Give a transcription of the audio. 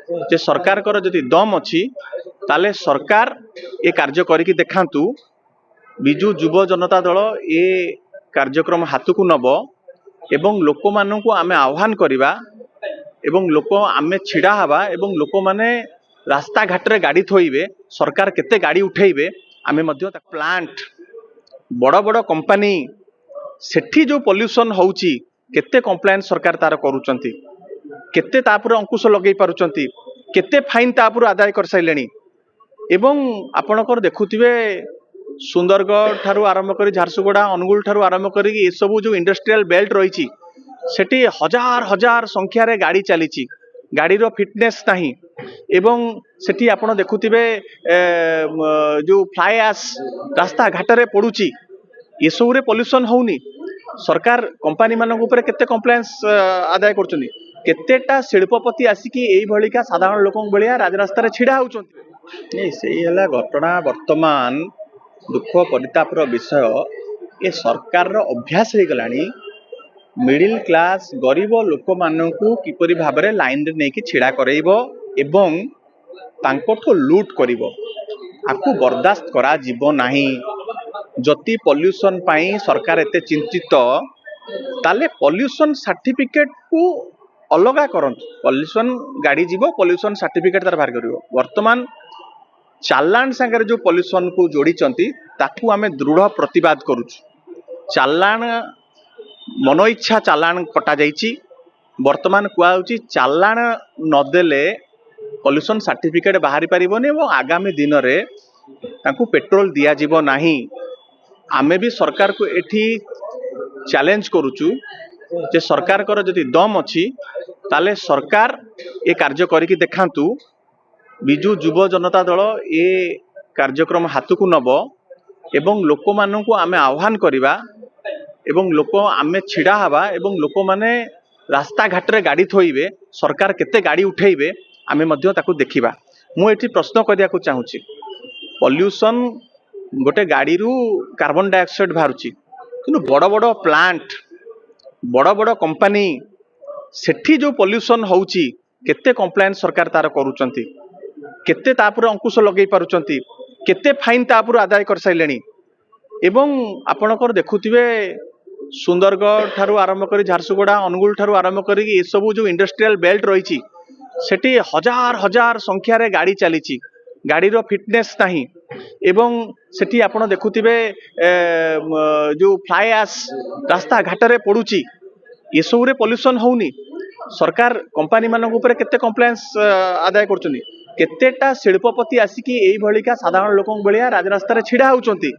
जे सरकार कर जदि दम अच्छी ताले सरकार ए कार्य करिकी देखांतु। विजु युव जनता दल ए कार्यक्रम हाथ को नब एवं लोक मानू आमे आह्वान करिबा एवं लोक आमे छिड़ा हवा एवं लोक माने रास्ता घाट रे गाड़ी थोइबे सरकार केते गाड़ी उठेइबे आमे मध्य प्लांट बड़ बड़ कंपनी सेठी जो पॉल्यूशन होउची केते कंप्लेंट सरकार तार करूचंती केते तापुर अंकुश लगे पारुचंती केते फाइन तापुर आदाय कर साइलेनी एवं आपणकर देखुथिबे सुंदरगढ़ ठारू आरंभ करी झारसुगुड़ा अनुगुल ठारू आरंभ करी ए सब जो इंडस्ट्रियल बेल्ट रही सेठी हजार हजार संख्या रे गाड़ी चली गाड़ी रो फिटनेस नहीं एवं सेठी आपण देखुथिबे जो फ्लाई ऐश रास्ता घाट रे पडुची ये सब रे पॉल्यूशन होउनी सरकार कंपनी मानक ऊपर केते कंप्लेंट्स आदाय करचनी केतेटा शिल्पपति आसिकी एई भलिका साधारण लोकन बलिया राजरास्ता रे छिड़ा होउचंती नहीं सेई हला घटना वर्तमान दुख परितापर विषय ए सरकार रो अभ्यास हो गलानी मिडिल क्लास गरीब लोक मानकू किपरि भाबरे लाइन रे नेकी छिड़ा करैबो एवं तांकोठो लूट करिवो आकु बर्दाश्त करा जीवो नाही। जति पॉल्यूशन पाई सरकार एते चिंतित ताले पॉल्यूशन सर्टिफिकेट को अलगा करंतु पॉल्यूशन गाड़ी जीवो पॉल्यूशन सर्टिफिकेट तार बाहर करिवो वर्तमान चालान संगे जो पॉल्यूशन को जोड़ी चंती ताकू आमे दृढ़ प्रतिवाद करूछु। चालान मन इच्छा चालान कटा जाइची वर्तमान कुआ होची चालान नदेले पॉल्यूशन सर्टिफिकेट बाहरी पारिबोनी एवं आगामी दिन रे ताकू पेट्रोल दिया जीवो नाही। आमे भी सरकार को एठी चैलेंज करूचु जे सरकार कर जदि दम अच्छी ताले सरकार ए कार्य करिकी देखांतु। विजु युव जनता दल ए कार्यक्रम हाथ को नब एवं लोक मानू आमे आह्वान करिबा एवं लोक आमे छिड़ा हवा एवं लोक माने रास्ता घाट रे गाड़ी थोइबे सरकार केते गाड़ी उठेइबे आमे मध्य ताकू देखिबा। मु एठी प्रश्न करिया को चाहूची पॉल्यूशन गोटे गाड़ी रू कार्बन डाइऑक्साइड बाहरुची किंतु बड़ बड़ प्लांट बड़ बड़ कंपनी सेठी जो पॉल्यूशन होउची केते कंप्लेंट सरकार तार करूचंती केते तापुर अंकुश लगे पारुचंती केते फाइन तापुर आदाय कर साइलेनी एवं आपणकर देखुथिबे सुंदरगढ़ ठारू आरंभ करी झारसुगुड़ा अनुगुल ठारू आरंभ करी ए सब जो इंडस्ट्रियल बेल्ट रही सेठी हजार हजार संख्या रे गाड़ी चली गाड़ी रो फिटनेस नहीं एवं सेठी आपण देखुथिबे जो फ्लाई ऐश रास्ता घाट रे पडुची ये सब रे पॉल्यूशन होउनी सरकार कंपनी मानक ऊपर केते कंप्लेंट्स आदाय करचनी केतेटा शिल्पपति आसिकी एई भलिका साधारण लोकन बलिया राजरास्ता रे छिड़ा होउचंती।